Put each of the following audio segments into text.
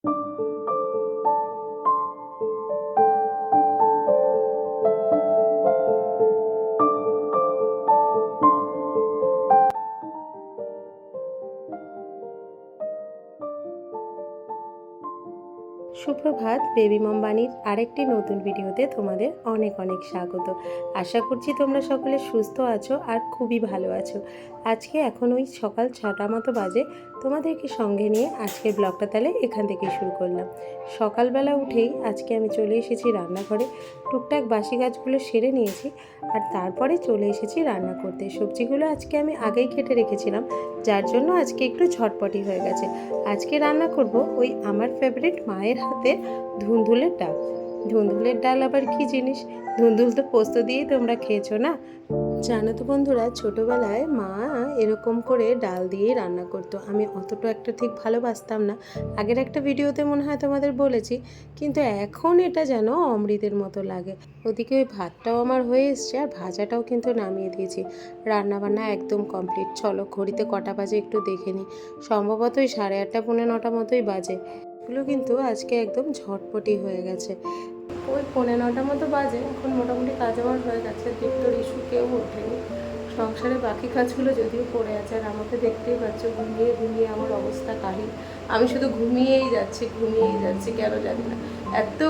সুপ্রভাত, বেবি মম বাণীর আরেকটি নতুন ভিডিওতে তোমাদের অনেক অনেক স্বাগত। আশা করছি তোমরা সকলে সুস্থ আছো আর খুবই ভালো আছো। আজকে এখন ওই সকাল 6টা মতো বাজে। তোমাদেরকে সঙ্গে নিয়ে আজকের ব্লগটা তাহলে এখান থেকে শুরু করলাম। সকালবেলা উঠেই আজকে আমি চলে এসেছি রান্নাঘরে। টুকটাক বাসি কাজগুলো সেরে নিয়েছি আর তারপরে চলে এসেছি রান্না করতে। সবজিগুলো আজকে আমি আগেই কেটে রেখেছিলাম, যার জন্য আজকে একটু ঝটপটি হয়ে গেছে। আজকে রান্না করব ওই আমার ফেভারিট মায়ের হাতে ধুন্দুলের ডাল। ধুন্দুলের ডাল আবার কি জিনিস? ধুন্দুল তো পোস্ত দিয়েই তোমরা খেয়েছো না? জানো তো বন্ধুরা, ছোটোবেলায় মা এরকম করে ডাল দিয়েই রান্না করতো। আমি অতটা একটা ঠিক ভালোবাসতাম না, আগের একটা ভিডিওতে মনে হয় তোমাদের বলেছি, কিন্তু এখন এটা যেন অমৃতের মতো লাগে। ওদিকে ওই ভাতটাও আমার হয়ে এসছে আর ভাজাটাও কিন্তু নামিয়ে দিয়েছি। রান্নাবান্না একদম কমপ্লিট। চলো ঘড়িতে কটা বাজে একটু দেখে নিই। সম্ভবত ওই 8:30 পৌনে 9টা মতোই বাজে। এগুলো কিন্তু আজকে একদম ঝটপটি হয়ে গেছে। ওই পৌনে 9টা মতো বাজে। এখন মোটামুটি কাজ আমার হয়ে গেছে। দীপ্তর ইস্যু কেউ ওঠেনি। সংসারে বাকি কাজগুলো যদিও পড়ে আছে, আর আমাকে দেখতেই পাচ্ছ ঘুমিয়ে ঘুমিয়ে আমার অবস্থা কাহিল। আমি শুধু ঘুমিয়েই যাচ্ছি কেন জানি না। এত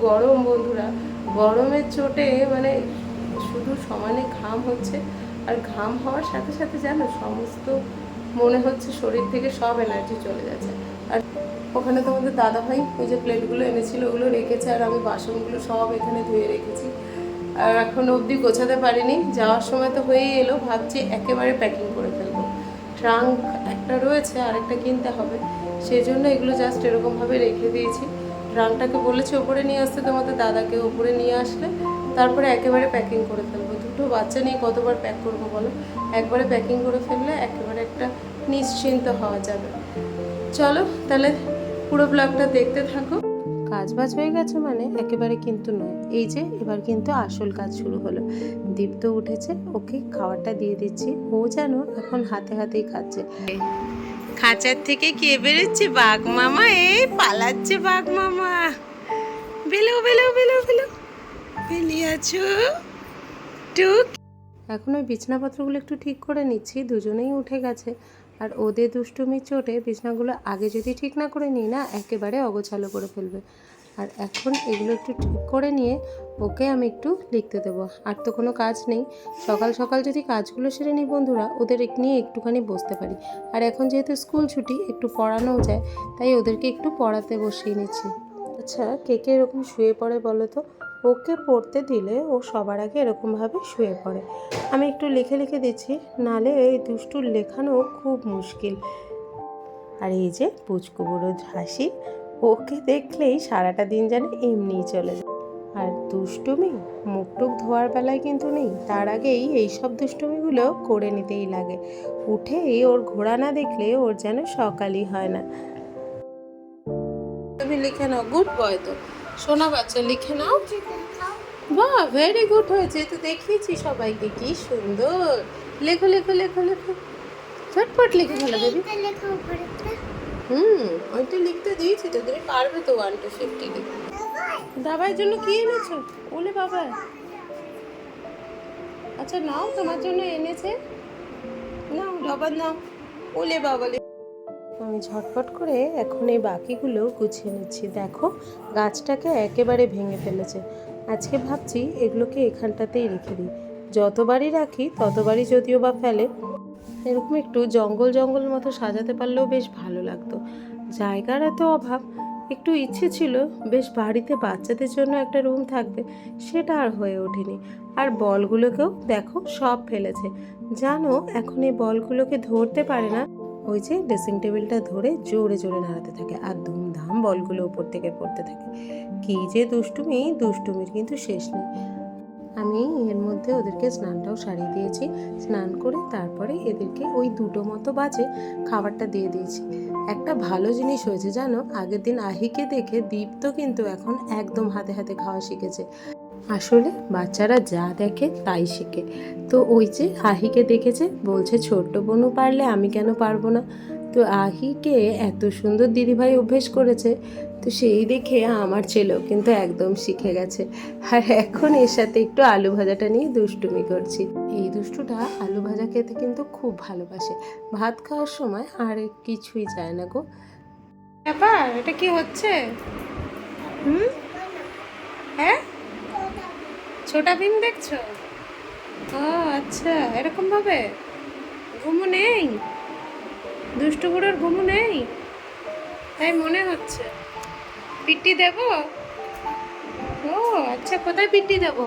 গরম বন্ধুরা, গরমের চোটে মানে শুধু সমানে ঘাম হচ্ছে। আর ঘাম হওয়ার সাথে সাথে জানো সমস্ত মনে হচ্ছে শরীর থেকে সব এনার্জি চলে যাচ্ছে। আর ওখানে তোমাদের দাদাভাই ওই যে প্লেটগুলো এনেছিল ওগুলো রেখেছে, আর আমি বাসনগুলো সব এখানে ধুয়ে রেখেছি। আর এখন অবধি গোছাতে পারিনি, যাওয়ার সময় তো হয়েই এলো। ভাবছি একেবারে প্যাকিং করে ফেলবো। ট্রাঙ্ক একটা রয়েছে আর একটা কিনতে হবে, সেই জন্য এগুলো জাস্ট এরকমভাবে রেখে দিয়েছি। ট্রাঙ্কটাকে বলেছি ওপরে নিয়ে আসতে, তোমাদের দাদাকে ওপরে নিয়ে আসলে তারপরে একেবারে প্যাকিং করে ফেলবো। দুটো বাচ্চা নিয়ে কতবার প্যাক করবো বলো? একবারে প্যাকিং করে ফেললে একেবারে একটা নিশ্চিন্ত হওয়া যাবে। চলো তাহলে পুরো ব্লগটা দেখতে থাকো। কাজ বাজ হয়ে গেছে মানে একেবারে কিন্তু নয়। এই যে এবার কিন্তু আসল কাজ শুরু হলো। দীপ্ত উঠেছে, ওকে খাবারটা দিয়ে দিচ্ছি। ও যেন এখন হাতে হাতেই খাচ্ছে। খাঁচার থেকে কে বেরোচ্ছে? বাঘ মামা। এই পালাচ্ছে বাঘ মামা। বেলো বেলো বেলো বেলো বেলিয়েছো টুক। এখন ওই বিছানাপত্রগুলো একটু ঠিক করে নিচ্ছি। দুজনেই উঠে গেছে, আর ওদের দুষ্টুমির চোটে বিছানাগুলো আগে যদি ঠিক না করে নিই না, একেবারে অগোছালো করে ফেলবে। আর এখন এগুলো একটু ঠিক করে নিয়ে ওকে আমি একটু লিখতে দেবো। আর তো কোনো কাজ নেই। সকাল সকাল যদি কাজগুলো সেরে নিই বন্ধুরা, ওদের নিয়ে একটুখানি বসতে পারি। আর এখন যেহেতু স্কুল ছুটি, একটু পড়ানোও যায়, তাই ওদেরকে একটু পড়াতে বসিয়ে নিচ্ছি। আচ্ছা, কে কে এরকম শুয়ে পড়ে বলো তো? ওকে পড়তে দিলে ও সবার আগে এরকমভাবে শুয়ে পড়ে। আমি একটু লিখে লিখে দিচ্ছি, নালে এই দুষ্টুর লেখানো খুব মুশকিল। আর এই যে পুচকু বুড়ো হাসি, ওকে দেখলেই সারাটা দিন যেন এমনিই চলে যায়। আর দুষ্টুমি মুখটুক ধোয়ার বেলায় কিন্তু নেই, তার আগেই এইসব দুষ্টুমিগুলো করে নিতেই লাগে। উঠেই ওর ঘোড়া না দেখলে ওর যেন সকালই হয় না। তুমি লিখে নাও, গুড বয় তো। সোনা বাচ্চা লিখে নাও। বাহ, ভেরি গুড হয়েছে তো, দেখিয়েছি সবাইকে কি সুন্দর। লেখো লেখো লেখো লেখো, ঝটপট লিখে ফেলো বেবি। ওইটা লিখতে দিয়েছি তো, তুমি পারবে তো 1 to 50 লিখতে। দাবার জন্য কি এনেছো? ওলে বাবা। আচ্ছা নাও, তোমার জন্য এনেছে, নাও রবার নাও। ওলে বাবা। আমি ঝটপট করে এখন এই বাকিগুলো গুছিয়ে নিচ্ছি। দেখো গাছটাকে একেবারে ভেঙে ফেলেছে। আজকে ভাবছি এগুলোকে এখানটাতেই রেখে দিই। যতবারই রাখি ততবারই যদিও বা ফেলে। এরকম একটু জঙ্গল জঙ্গল মতো সাজাতে পারলেও বেশ ভালো লাগতো। জায়গার এত অভাব। একটু ইচ্ছে ছিল বেশ বাড়িতে বাচ্চাদের জন্য একটা রুম থাকবে, সেটা আর হয়ে ওঠেনি। আর বলগুলোকেও দেখো সব ফেলেছে। জানো এখন এই বলগুলোকে ধরতে পারে না, ওই যে ড্রেসিং টেবিলটা ধরে জোরে জোরে নাড়াতে থাকে আর ধুমধাম বলগুলো উপর থেকে পড়তে থাকে। কি যে দুষ্টুমির কিন্তু শেষ নেই। আমি এর মধ্যে ওদেরকে স্নানটাও সারিয়ে দিয়েছি। স্নান করে তারপরে এদেরকে ওই 2টো মতো বাজে খাবারটা দিয়ে দিয়েছি। একটা ভালো জিনিস হয়েছে জানো, আগের দিন আহিকে দেখে দীপ্ত কিন্তু এখন একদম হাতে হাতে খাওয়া শিখেছে। আসলে বাচ্চারা যা দেখে তাই শেখে। তো ওই যে আহিকে দেখেছে, বলছে ছোট্ট বোনও পারলে আমি কেন পারবো না। তো আহিকে এত সুন্দর দিদিভাই অভ্যেস করেছে, তো সেই দেখে আমার ছেলেও কিন্তু একদম শিখে গেছে। আর এখন এর সাথে একটু আলু ভাজাটা নিয়ে দুষ্টুমি করছি। এই দুষ্টুটা আলু ভাজা খেতে কিন্তু খুব ভালোবাসে, ভাত খাওয়ার সময় আর কিছুই চায় না গো। ব্যাপার এটা কি হচ্ছে? হ্যাঁ, ছোটা ভীম দেখছো? ও আচ্ছা, এরকম ভাবে ঘুমো নেই, দুষ্টু বুড়োর ঘুমো নেই তাই মনে হচ্ছে। পিটি দেব? ও আচ্ছা, কোথায় পিটি দেব?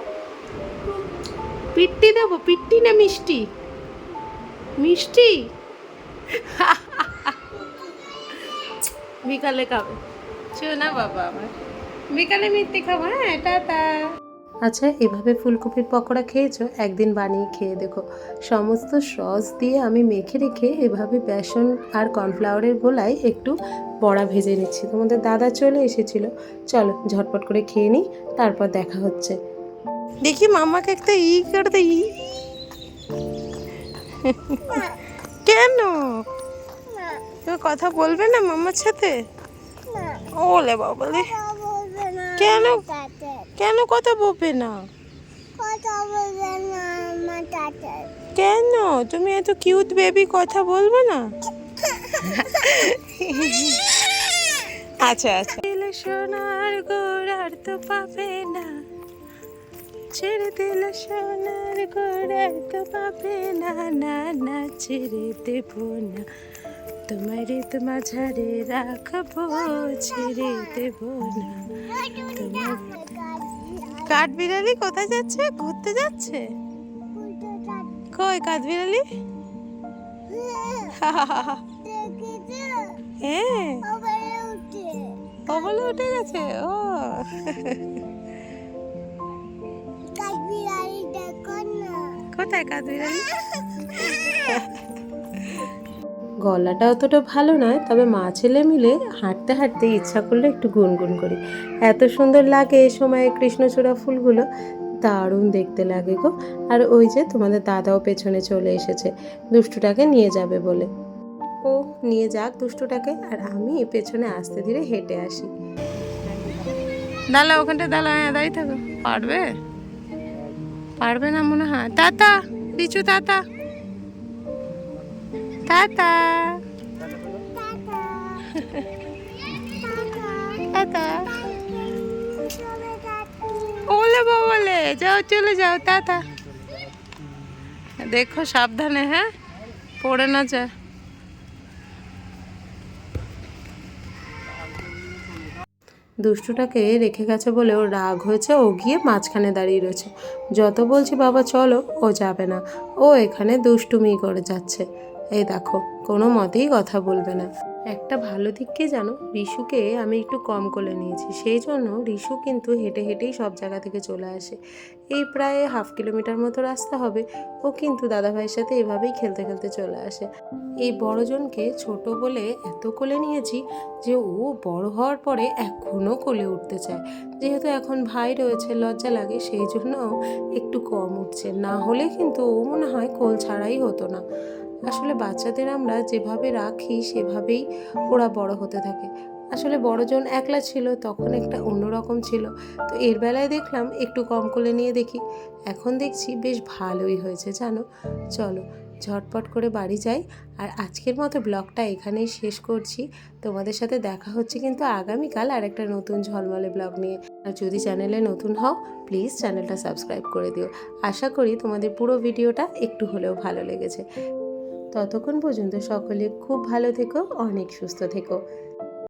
পিটি দেব? পিটি না মিষ্টি? মিষ্টি বিকালে খাবে, শোনা বাবা আমার, বিকালে মিষ্টি খাবো। হ্যাঁ, টাটা। আচ্ছা, এভাবে ফুলকপির পকোড়া খেয়েছো? একদিন বানিয়ে খেয়ে দেখো। সমস্ত সস দিয়ে আমি মেখে রেখে এভাবে বেসন আর কর্নফ্লাওয়ারের গোলায় একটু বড়া ভেজে নিচ্ছি। তোমাদের দাদা চলে এসেছিল, চলো ঝটপট করে খেয়ে নিই, তারপর দেখা হচ্ছে। দেখি মামাকে একটা করে দিই। কেন তুমি কথা বলবে না মামার সাথে? ওলে বাবালে, কেন কেন কথা বলবে না? কেন তুমি এত কিউট বেবি কথা বলবে না? আচ্ছা আচ্ছা। সোনার গোড়ার তো পাবে না, ছেড়ে দিল সোনার গোড়ার তো পাবে না, না না ছেড়ে দেব না, তোমারে তো মাঝারে রাখবো, ছেড়ে দেব না তোমার। কাঠবিড়ালি কোথায় যাচ্ছে? ঘুরতে যাচ্ছে? কই কাঠবিড়ালি? হ্যাঁ, কবলে উঠে গেছে। ও কোথায় কাঠবিড়ালি? গলাটা অতটা ভালো নয়, তবে মা ছেলে মিলে হাঁটতে হাঁটতে ইচ্ছা করলে একটু গুনগুন করি। এত সুন্দর লাগে এই সময় কৃষ্ণচূড়া ফুলগুলো, দারুণ দেখতে লাগে গো। আর ওই যে তোমাদের দাদাও পেছনে চলে এসেছে দুষ্টুটাকে নিয়ে যাবে বলে। ও নিয়ে যাক দুষ্টুটাকে, আর আমি পেছনে আস্তে ধীরে হেঁটে আসি। দাঁড়া ওখানটা, দাঁড়া। হ্যাঁ, দাঁড়িয়ে থাকো। পারবে? পারবে না মনে হয়। তাতা রিচু, তাতা টাটা। টাটা। ওলে বাবলে, যাও চলে যাও, টাটা। দেখো সাবধানে, হ্যাঁ, পড়ে না যায়। দুষ্টুটাকে রেখে গেছে বলে ওর রাগ হয়েছে, ও গিয়ে মাঝখানে দাঁড়িয়ে রয়েছে। যত বলছি বাবা চলো, ও যাবে না, ও এখানে দুষ্টুমি করে যাচ্ছে। এই দেখো, কোনো মতেই কথা বলবে না। একটা ভালো দিক কি জানো, রিশুকে আমি একটু কম কোলে নিয়েছি, সেই জন্য রিশু কিন্তু হেঁটে হেঁটেই সব জায়গা থেকে চলে আসে। এই প্রায় 1/2 কিলোমিটার মতো রাস্তা হবে, ও কিন্তু দাদাভাইয়ের সাথে এভাবেই খেলতে খেলতে চলে আসে। এই বড়জনকে ছোট বলে এত কোলে নিয়েছি যে ও বড় হওয়ার পরে এখনও কোলে উঠতে চায়। যেহেতু এখন ভাই রয়েছে, লজ্জা লাগে, সেই জন্য একটু কম উঠছে, না হলে কিন্তু ও মনে হয় কোল ছাড়াই হতো না। আসলে বাচ্চাদের আমরা যেভাবে রাখি সেভাবেই ওরা বড় হতে থাকে। আসলে বড়জন একলা ছিল তখন একটা অন্যরকম ছিল, তো এর বেলায় দেখলাম একটু কম কোলে নিয়ে দেখি, এখন দেখছি বেশ ভালোই হয়েছে জানো। চলো ঝটপট করে বাড়ি যাই, আর আজকের মতো ব্লগটা এখানেই শেষ করছি। তোমাদের সাথে দেখা হচ্ছে কিন্তু আগামীকাল আর একটা নতুন ঝলমলে ব্লগ নিয়ে। আর যদি চ্যানেলে নতুন হও প্লিজ চ্যানেলটা সাবস্ক্রাইব করে দিও। আশা করি তোমাদের পুরো ভিডিওটা একটু হলেও ভালো লেগেছে। ততক্ষণ পর্যন্ত সকলে খুব ভালো থেকো, অনেক সুস্থ থেকো।